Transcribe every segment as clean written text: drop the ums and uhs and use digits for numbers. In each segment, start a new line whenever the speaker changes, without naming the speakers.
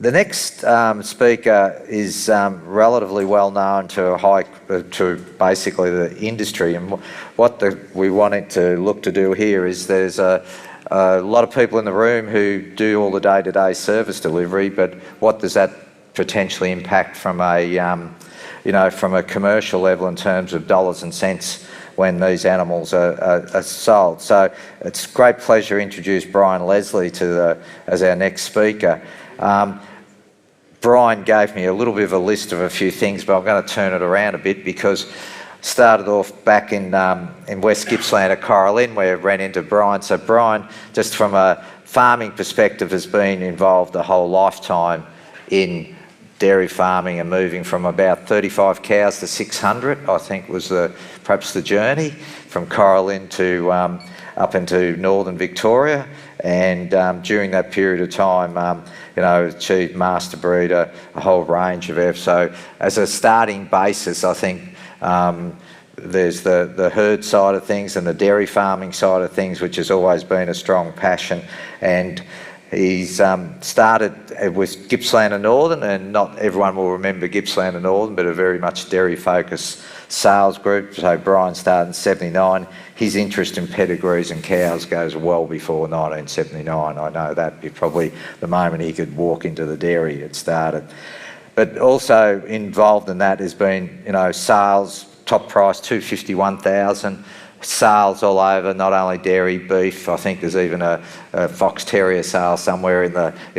The next speaker is relatively well known to basically the industry, and what we wanted to look to do here is there's a lot of people in the room who do all the day-to-day service delivery, but what does that potentially impact from a from a commercial level in terms of dollars and cents when these animals are sold. So it's a great pleasure to introduce Brian Leslie as our next speaker. Brian gave me a little bit of a list of a few things, but I'm going to turn it around a bit because I started off back in West Gippsland at Coralline where I ran into Brian. So Brian, just from a farming perspective, has been involved the whole lifetime in dairy farming and moving from about 35 cows to 600, I think was perhaps the journey from Coralline to up into northern Victoria, and during that period of time achieved master breeder, a whole range of F. So as a starting basis, I think there's the herd side of things and the dairy farming side of things, which has always been a strong passion. And he's started with Gippsland and Northern, and not everyone will remember Gippsland and Northern, but a very much dairy-focused sales group. So Brian started in 79. His interest in pedigrees and cows goes well before 1979. I know that probably the moment he could walk into the dairy it started. But also involved in that has been, sales, top price $251,000. Sales all over, not only dairy, beef. I think there's even a fox terrier sale somewhere in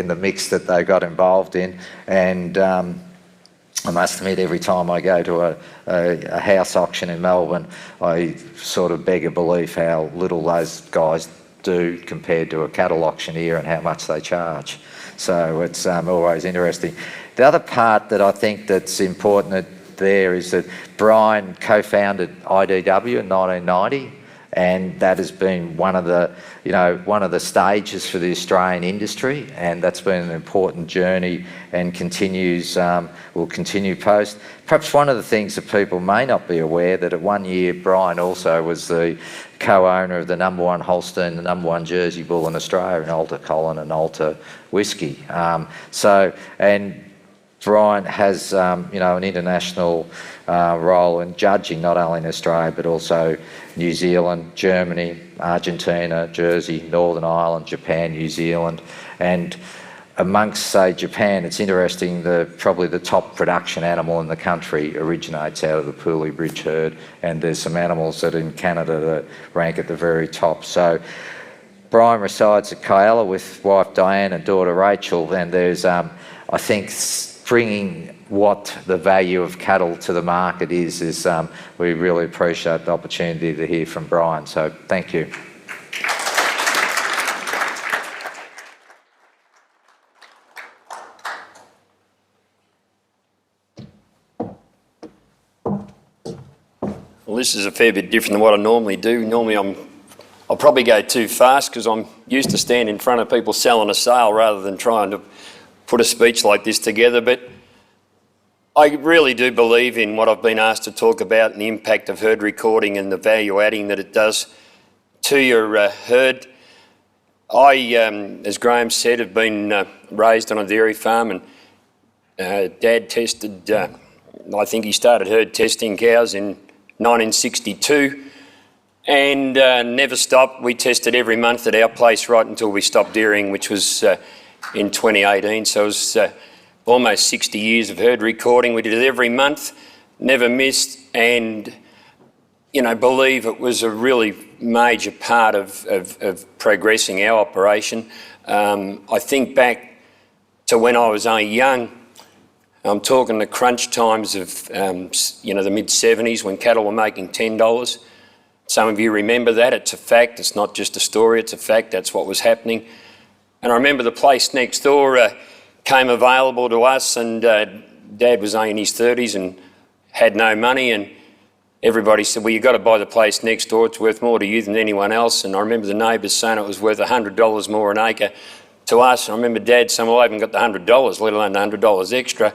the mix that they got involved in. And I must admit, every time I go to a house auction in Melbourne, I sort of beg a belief how little those guys do compared to a cattle auction here and how much they charge. So it's always interesting. The other part that I think that's important there is that Brian co-founded IDW in 1990, and that has been one of the stages for the Australian industry, and that's been an important journey and will continue post. Perhaps one of the things that people may not be aware, that at one year Brian also was the co-owner of the #1 Holstein, the #1 Jersey Bull in Australia, in Alta Colin and Alta Whisky. And Brian has, an international role in judging, not only in Australia but also New Zealand, Germany, Argentina, Jersey, Northern Ireland, Japan, New Zealand, and amongst, say, Japan, it's interesting. Probably the top production animal in the country originates out of the Pooley Bridge herd, and there's some animals that in Canada that rank at the very top. So Brian resides at Kialla with wife Diane and daughter Rachel, and there's, I think, bringing what the value of cattle to the market is we really appreciate the opportunity to hear from Brian. So thank you.
Well, this is a fair bit different than what I normally do. Normally I'll probably go too fast because I'm used to standing in front of people selling a sale rather than trying to put a speech like this together, but I really do believe in what I've been asked to talk about and the impact of herd recording and the value adding that it does to your herd. I, as Graham said, have been raised on a dairy farm, and Dad tested, I think he started herd testing cows in 1962 and never stopped. We tested every month at our place right until we stopped dairying, which was in 2018, so it was almost 60 years of herd recording. We did it every month, never missed, and believe it was a really major part of progressing our operation. I think back to when I was only young. I'm talking the crunch times of the mid-70s when cattle were making $10. Some of you remember that. It's a fact. It's not just a story. It's a fact. That's what was happening. And I remember the place next door came available to us, and Dad was only in his 30s and had no money, and everybody said, well, you've got to buy the place next door. It's worth more to you than anyone else. And I remember the neighbours saying it was worth $100 more an acre to us. And I remember Dad saying, well, I haven't got the $100, let alone the $100 extra.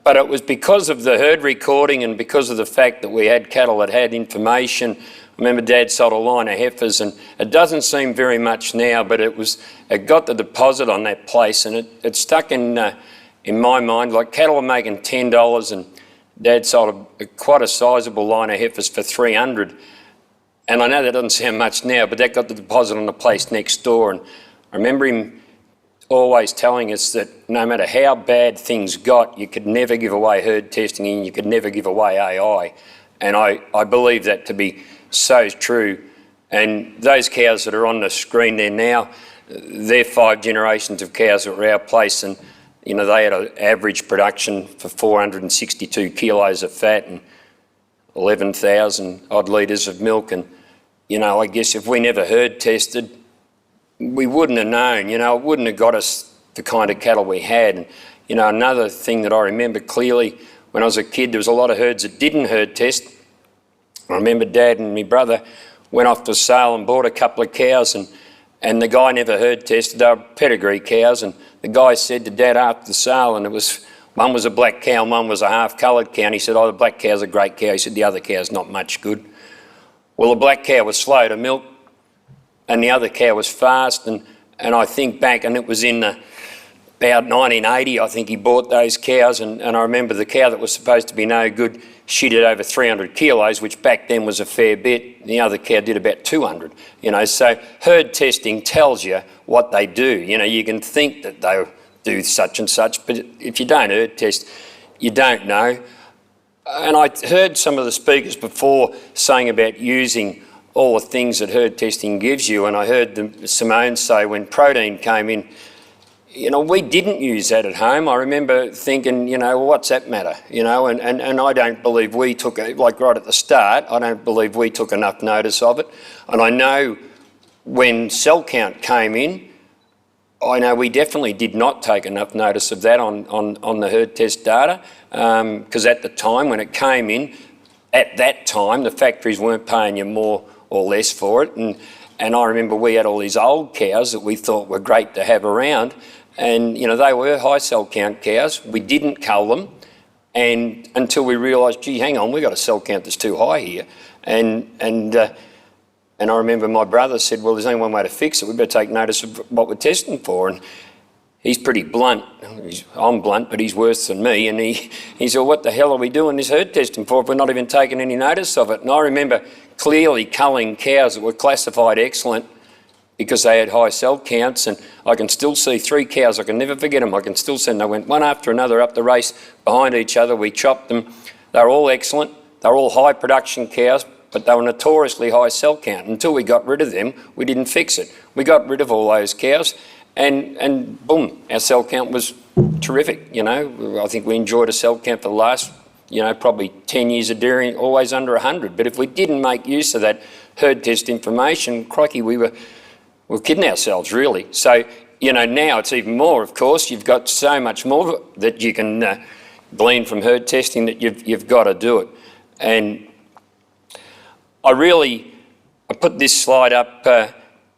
But it was because of the herd recording and because of the fact that we had cattle that had information, I remember Dad sold a line of heifers, and it doesn't seem very much now, but it got the deposit on that place, and it stuck in my mind. Like, cattle were making $10, and Dad sold quite a sizable line of heifers for $300. And I know that doesn't sound much now, but that got the deposit on the place next door. And I remember him always telling us that no matter how bad things got, you could never give away herd testing and you could never give away AI. And I believe that to be so true. And those cows that are on the screen there now, they're 5 generations of cows that were our place, and you know, they had an average production for 462 kilos of fat and 11,000 odd litres of milk. And you know, I guess if we never herd tested, we wouldn't have known. You know, it wouldn't have got us the kind of cattle we had. And you know, another thing that I remember clearly, when I was a kid, there was a lot of herds that didn't herd test. I remember Dad and my brother went off to sale and bought a couple of cows, and the guy never herd tested. They were pedigree cows, and the guy said to Dad after the sale, and one was a black cow and one was a half-coloured cow, and he said, oh, the black cow's a great cow. He said, the other cow's not much good. Well, the black cow was slow to milk, and the other cow was fast, and I think back, and it was in about 1980, I think he bought those cows, and I remember the cow that was supposed to be no good, she did over 300 kilos, which back then was a fair bit. The other cow did about 200, you know. So herd testing tells you what they do. You know, you can think that they do such and such, but if you don't herd test, you don't know. And I heard some of the speakers before saying about using all the things that herd testing gives you, and I heard Simone say when protein came in, you know, we didn't use that at home. I remember thinking, you know, well, what's that matter? You know, and I don't believe we took, like right at the start, I don't believe we took enough notice of it. And I know when cell count came in, I know we definitely did not take enough notice of that on the herd test data, because at the time when it came in, at that time, the factories weren't paying you more or less for it. And I remember we had all these old cows that we thought were great to have around, and you know, they were high cell count cows. We didn't cull them, and until we realised, gee, hang on, we've got a cell count that's too high here. And I remember my brother said, well, there's only one way to fix it. We better take notice of what we're testing for. And he's pretty blunt. I'm blunt, but he's worse than me. And he said, what the hell are we doing this herd testing for if we're not even taking any notice of it? And I remember clearly culling cows that were classified excellent because they had high cell counts, and I can still see 3 cows, I can never forget them, I can still see them. They went one after another up the race behind each other. We chopped them. They were all excellent. They were all high production cows, but they were notoriously high cell count. Until we got rid of them, we didn't fix it. We got rid of all those cows, and boom, our cell count was terrific. You know, I think we enjoyed a cell count for the last, you know, probably 10 years of dairying, always under 100. But if we didn't make use of that herd test information, crikey, we're kidding ourselves, really. So, you know, now it's even more, of course. You've got so much more that you can glean from herd testing that you've got to do it. And I put this slide up,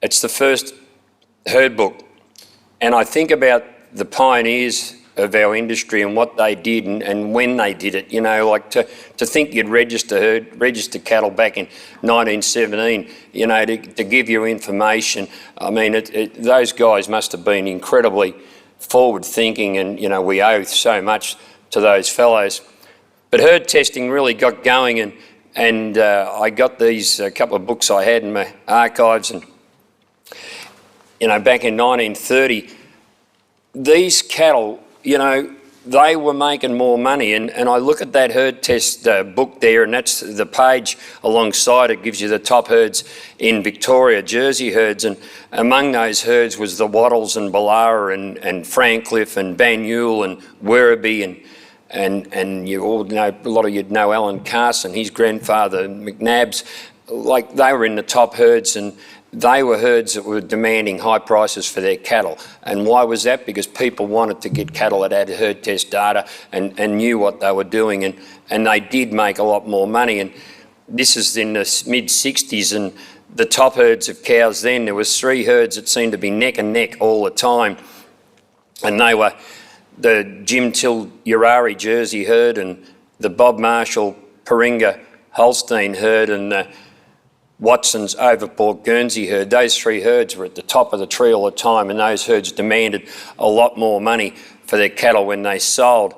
it's the first herd book, and I think about the pioneers of our industry and what they did and when they did it. You know, like to think you'd register cattle back in 1917, you know, to give you information. I mean, those guys must have been incredibly forward thinking, and, you know, we owe so much to those fellows. But herd testing really got going, and I got these couple of books I had in my archives, and, you know, back in 1930, these cattle, you know, they were making more money. And I look at that herd test book there, and that's the page alongside it gives you the top herds in Victoria, Jersey herds. And among those herds was the Wattles and Ballara and Frankcliffe and Banyule and Werribee and you all know, a lot of you know Alan Carson, his grandfather, McNabbs. Like, they were in the top herds, and they were herds that were demanding high prices for their cattle. And why was that? Because people wanted to get cattle that had herd test data and knew what they were doing, and they did make a lot more money. And this is in the mid-60s, and the top herds of cows then, there was 3 herds that seemed to be neck and neck all the time, and they were the Jim Till Urari Jersey herd and the Bob Marshall Paringa Holstein herd, and Watson's, Overport, Guernsey herd. Those three herds were at the top of the tree all the time, and those herds demanded a lot more money for their cattle when they sold.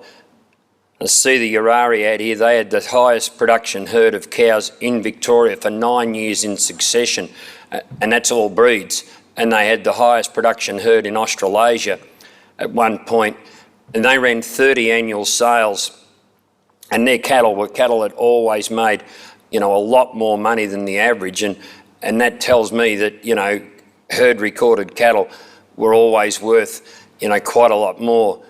I see the Urari ad here. They had the highest production herd of cows in Victoria for 9 years in succession, and that's all breeds. And they had the highest production herd in Australasia at one point, and they ran 30 annual sales, and their cattle were cattle that always made, a lot more money than the average, and that tells me that, herd recorded cattle were always worth, quite a lot more.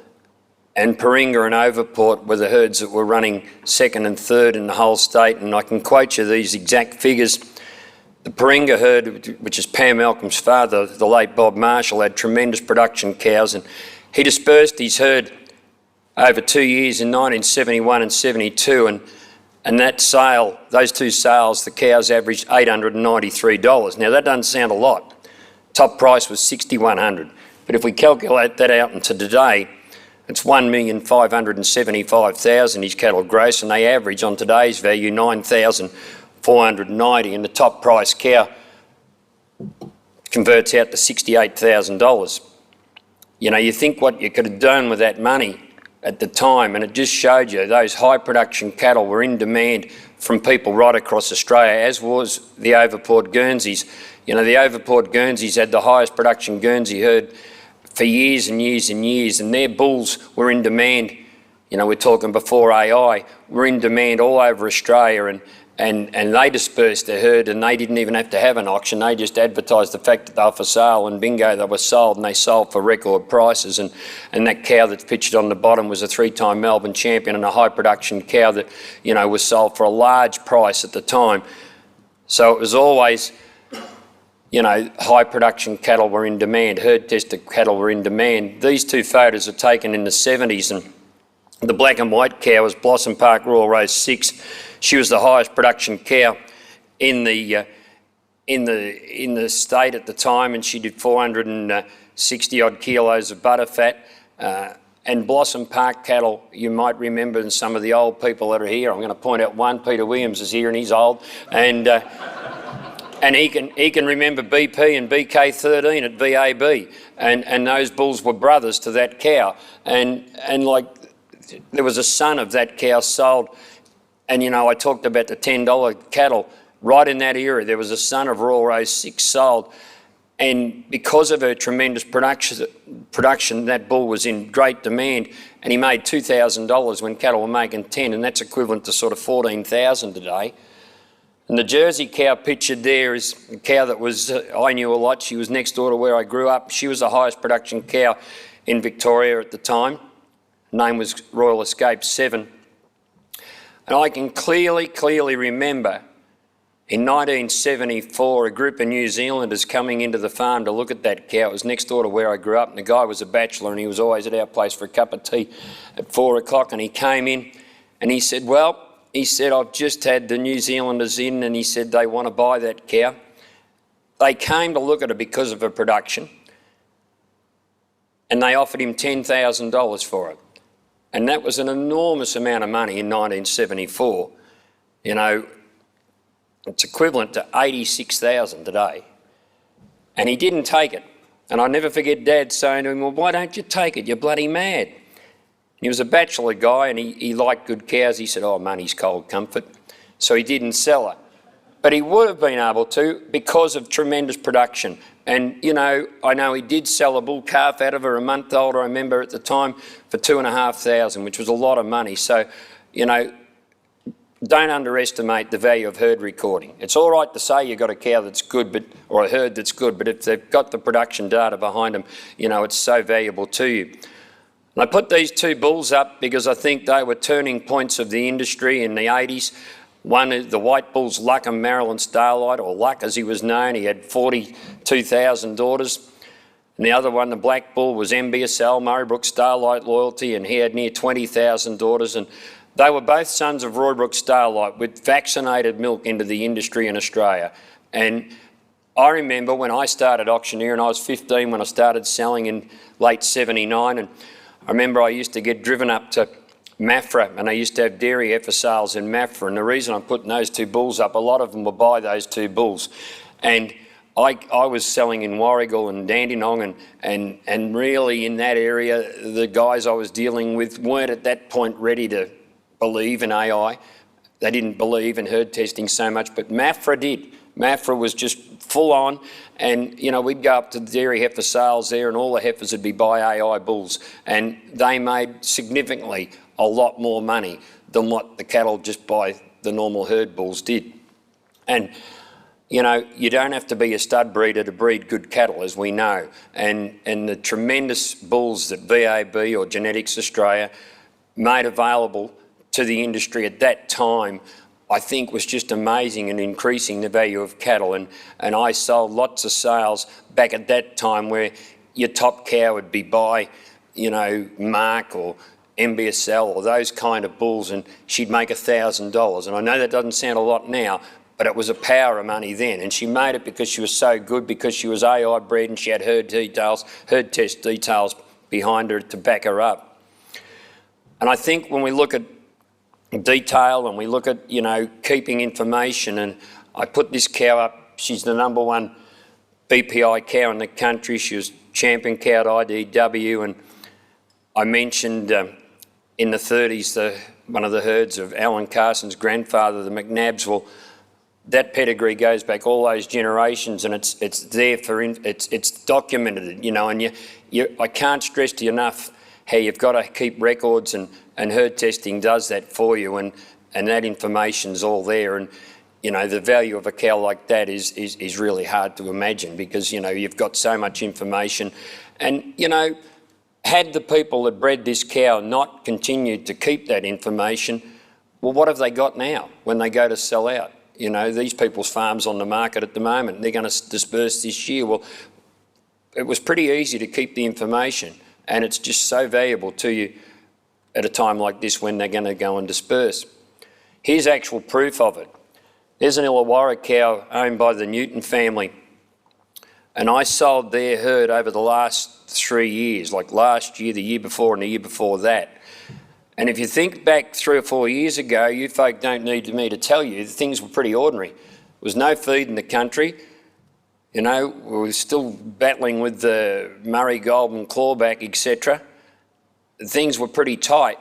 And Paringa and Overport were the herds that were running second and third in the whole state, and I can quote you these exact figures. The Paringa herd, which is Pam Malcolm's father, the late Bob Marshall, had tremendous production cows, and he dispersed his herd over 2 years in 1971 and 72, and that sale, those two sales, the cows averaged $893. Now that doesn't sound a lot. Top price was $6,100, but if we calculate that out into today, it's $1,575,000 his cattle gross, and they average on today's value $9,490, and the top price cow converts out to $68,000. You think what you could have done with that money at the time, and it just showed you those high production cattle were in demand from people right across Australia, as was the Overport Guernseys. The Overport Guernseys had the highest production Guernsey herd for years and years and years, and their bulls were in demand. We're talking before AI, were in demand all over Australia, and they dispersed their herd, and they didn't even have to have an auction. They just advertised the fact that they were for sale, and bingo, they were sold, and they sold for record prices. And that cow that's pictured on the bottom was a 3-time Melbourne champion and a high production cow that, was sold for a large price at the time. So it was always, high production cattle were in demand, herd tested cattle were in demand. These two photos are taken in the 70s, and the black and white cow was Blossom Park Royal Race 6. She was the highest production cow in the state at the time, and she did 460 odd kilos of butter fat. And Blossom Park cattle, you might remember, and some of the old people that are here, I'm going to point out one, Peter Williams is here and he's old, and he can remember BP and BK13 at VAB, and those bulls were brothers to that cow, and like there was a son of that cow sold. And I talked about the $10 cattle. Right in that era, there was a son of Royal Race 6 sold. And because of her tremendous production, that bull was in great demand, and he made $2,000 when cattle were making 10, and that's equivalent to sort of $14,000 today. And the Jersey cow pictured there is a cow that was, I knew a lot. She was next door to where I grew up. She was the highest production cow in Victoria at the time. Her name was Royal Escape 7. And I can clearly remember in 1974, a group of New Zealanders coming into the farm to look at that cow. It was next door to where I grew up, and the guy was a bachelor, and he was always at our place for a cup of tea at 4 o'clock, and he came in and he said, I've just had the New Zealanders in, and he said they want to buy that cow. They came to look at her because of her production, and they offered him $10,000 for it. And that was an enormous amount of money in 1974. It's equivalent to $86,000 today. And he didn't take it. And I'll never forget Dad saying to him, well, why don't you take it? You're bloody mad. He was a bachelor guy, and he liked good cows. He said, money's cold comfort. So he didn't sell her. But he would have been able to because of tremendous production. And, I know he did sell a bull calf out of her, a month old, I remember at the time, for $2,500, which was a lot of money. So, don't underestimate the value of herd recording. It's all right to say you've got a cow that's good, or a herd that's good, but if they've got the production data behind them, it's so valuable to you. And I put these two bulls up because I think they were turning points of the industry in the 80s. One is the white bull's Luck and Marilyn Starlight, or Luck as he was known. He had 42,000 daughters. And the other one, the black bull, was MBSL, Murraybrook Starlight Loyalty, and he had near 20,000 daughters. And they were both sons of Roybrook Starlight with vaccinated milk into the industry in Australia. And I remember when I started auctioneering, I was 15 when I started selling in late 79, and I remember I used to get driven up to Maffra, and I used to have dairy heifer sales in Maffra, and the reason I'm putting those two bulls up, a lot of them will buy those two bulls. And I was selling in Warragul and Dandenong, and really in that area, the guys I was dealing with weren't at that point ready to believe in AI. They didn't believe in herd testing so much, but Maffra did. Maffra was just full on, and you know, we'd go up to the dairy heifer sales there, and all the heifers would be by AI bulls, and they made significantly a lot more money than what the cattle just by the normal herd bulls did. And you know, you don't have to be a stud breeder to breed good cattle, as we know, and the tremendous bulls that VAB or Genetics Australia made available to the industry at that time, I think was just amazing and increasing the value of cattle. And I sold lots of sales back at that time where your top cow would be by, you know, Mark or MBSL or those kind of bulls, and she'd make $1,000. And I know that doesn't sound a lot now, but it was a power of money then. And she made it because she was so good, because she was AI bred and she had herd test details behind her to back her up. And I think when we look at detail and we look at, you know, keeping information, and I put this cow up, she's the #1 BPI cow in the country. She was champion cow at IDW, and I mentioned in the 30s, one of the herds of Alan Carson's grandfather, the McNabs. Well, that pedigree goes back all those generations, and it's there for it's documented, you know. And I can't stress to you enough how you've got to keep records, and herd testing does that for you, and that information's all there. And you know, the value of a cow like that is really hard to imagine, because you know, you've got so much information. And you know, had the people that bred this cow not continued to keep that information, well, what have they got now when they go to sell out? You know, these people's farms on the market at the moment, they're going to disperse this year. Well, it was pretty easy to keep the information, and it's just so valuable to you at a time like this when they're going to go and disperse. Here's actual proof of it. There's an Illawarra cow owned by the Newton family, and I sold their herd over the last 3 years, like last year, the year before, and the year before that. And if you think back 3 or 4 years ago, you folk don't need me to tell you, things were pretty ordinary. There was no feed in the country. You know, we were still battling with the Murray Goulburn clawback, etc. Things were pretty tight.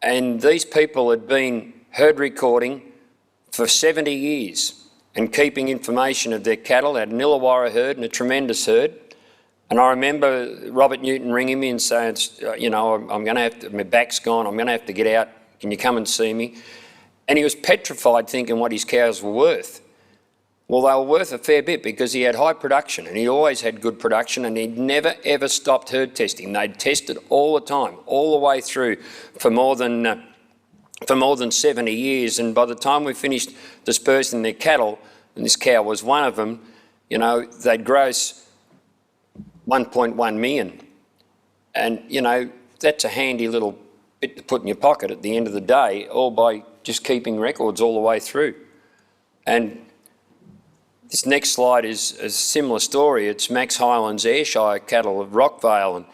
And these people had been herd recording for 70 years and keeping information of their cattle. They had an Illawarra herd and a tremendous herd. And I remember Robert Newton ringing me and saying, you know, I'm going to have to, my back's gone, I'm going to have to get out, can you come and see me? And he was petrified, thinking what his cows were worth. Well, they were worth a fair bit, because he had high production, and he always had good production, and he'd never ever stopped herd testing. They'd tested all the time, all the way through for more than 70 years. And by the time we finished dispersing their cattle, and this cow was one of them, you know, they'd gross 1.1 million. And, you know, that's a handy little bit to put in your pocket at the end of the day, all by just keeping records all the way through. And this next slide is a similar story. It's Max Hyland's Ayrshire cattle of Rockvale. And,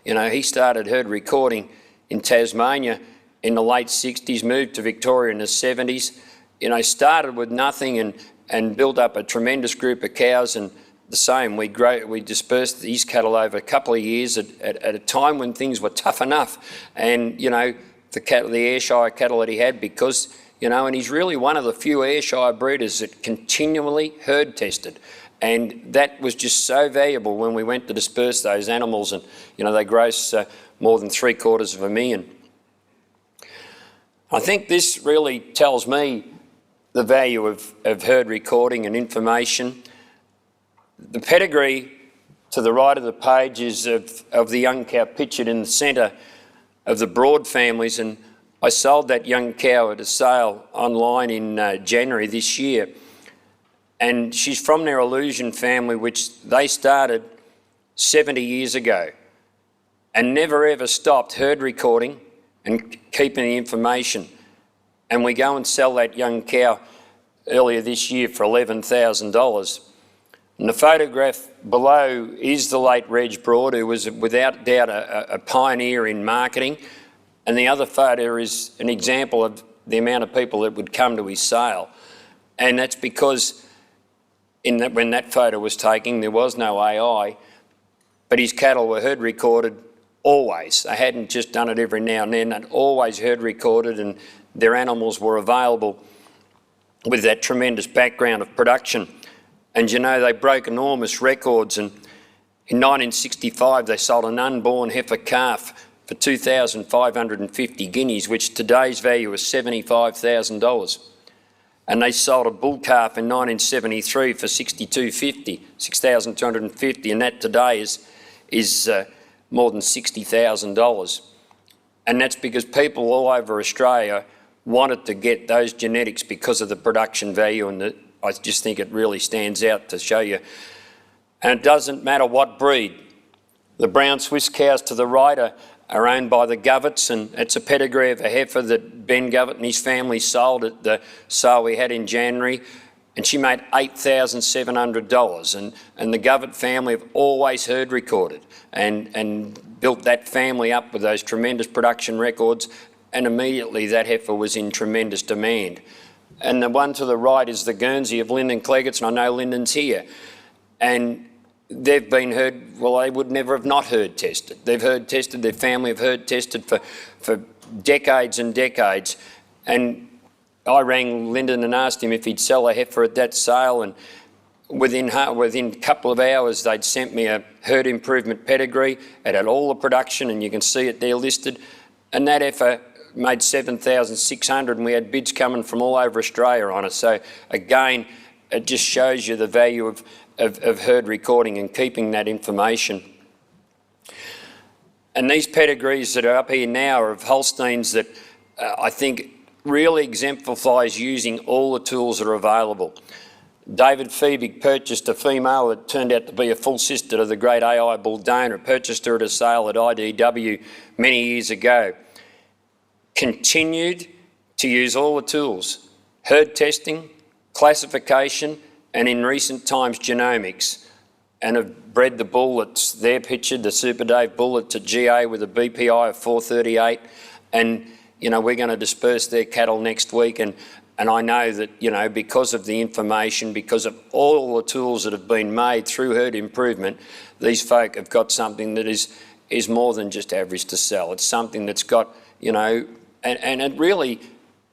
you know, he started herd recording in Tasmania in the late 60s, moved to Victoria in the 70s. You know, started with nothing and built up a tremendous group of cows. And the same, we dispersed these cattle over a couple of years at a time when things were tough enough. And, you know, the Ayrshire cattle that he had, because, you know, and he's really one of the few Ayrshire breeders that continually herd tested. And that was just so valuable when we went to disperse those animals, and, you know, they gross more than $750,000. I think this really tells me the value of herd recording and information. The pedigree to the right of the page is of the young cow pictured in the centre of the Broad families, and I sold that young cow at a sale online in January this year. And she's from their Illusion family, which they started 70 years ago and never ever stopped herd recording and keeping the information. And we go and sell that young cow earlier this year for $11,000. And the photograph below is the late Reg Broad, who was without doubt a pioneer in marketing. And the other photo is an example of the amount of people that would come to his sale. And that's because when that photo was taken, there was no AI, but his cattle were herd recorded always. They hadn't just done it every now and then, they'd always herd recorded, and their animals were available with that tremendous background of production. And you know, they broke enormous records, and in 1965 they sold an unborn heifer calf for 2,550 guineas, which today's value is $75,000. And they sold a bull calf in 1973 for $6,250, and that today is more than $60,000. And that's because people all over Australia wanted to get those genetics because of the production value, and I just think it really stands out to show you. And it doesn't matter what breed. The brown Swiss cows to the right are owned by the Govetts, and it's a pedigree of a heifer that Ben Govett and his family sold at the sale we had in January, and she made $8,700. And the Govett family have always herd recorded and built that family up with those tremendous production records, and immediately that heifer was in tremendous demand. And the one to the right is the Guernsey of Lyndon Cleggett, and I know Lyndon's here. And they've been they would never have not herd tested. They've herd tested, their family have herd tested for decades and decades. And I rang Lyndon and asked him if he'd sell a heifer at that sale, and within a couple of hours they'd sent me a herd improvement pedigree. It had all the production, and you can see it there listed. And that heifer made $7,600, and we had bids coming from all over Australia on it. So again, it just shows you the value of herd recording and keeping that information. And these pedigrees that are up here now are of Holsteins that I think really exemplifies using all the tools that are available. David Fiebig purchased a female that turned out to be a full sister to the great AI bull donor. Purchased her at a sale at IDW many years ago. Continued to use all the tools, herd testing, classification, and in recent times genomics, and have bred the bull that's there pictured, the Super Dave bull that's at GA with a BPI of 438, and you know, we're going to disperse their cattle next week, and I know that, you know, because of the information, because of all the tools that have been made through herd improvement, these folk have got something that is more than just average to sell. It's something that's got, you know, and it really,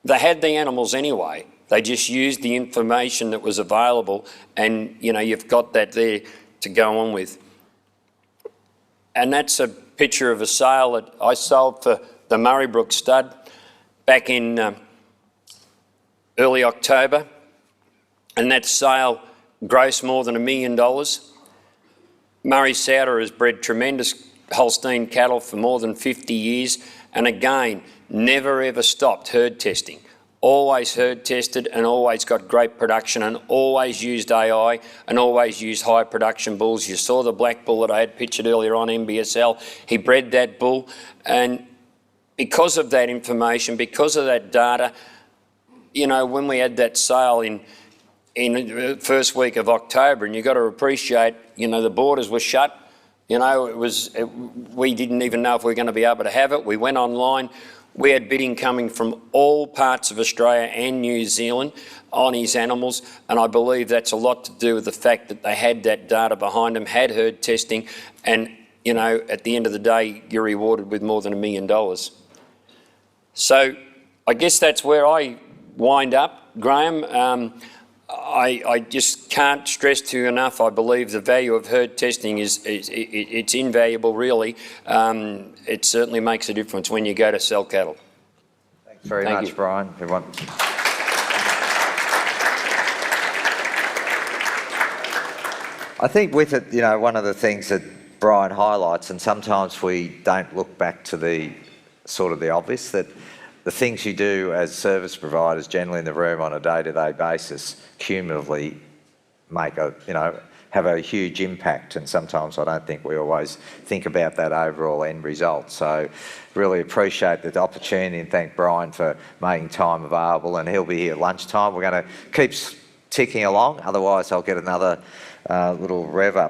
they had the animals anyway. They just used the information that was available, and you know, you've got that there to go on with. And that's a picture of a sale that I sold for the Murraybrook stud back in early October, and that sale grossed more than $1 million. Murray Souter has bred tremendous Holstein cattle for more than 50 years, and again, never ever stopped herd testing. Always herd tested and always got great production, and always used AI and always used high production bulls. You saw the black bull that I had pictured earlier on NBSL. He bred that bull, and because of that information, because of that data, you know, when we had that sale in the first week of October, and you've got to appreciate, you know, the borders were shut. You know, we didn't even know if we were going to be able to have it. We went online. We had bidding coming from all parts of Australia and New Zealand on his animals, and I believe that's a lot to do with the fact that they had that data behind them, had herd testing, and, you know, at the end of the day, you're rewarded with more than $1 million. So I guess that's where I wind up, Graham. I just can't stress to you enough, I believe the value of herd testing it's invaluable, really. It certainly makes a difference when you go to sell cattle.
Thanks very much, Brian. Everyone. I think with it, you know, one of the things that Brian highlights, and sometimes we don't look back to the sort of the obvious, that the things you do as service providers generally in the room on a day-to-day basis cumulatively make a, you know, have a huge impact, and sometimes I don't think we always think about that overall end result. So really appreciate the opportunity and thank Brian for making time available, and he'll be here at lunchtime. We're going to keep ticking along, otherwise I'll get another little rev up.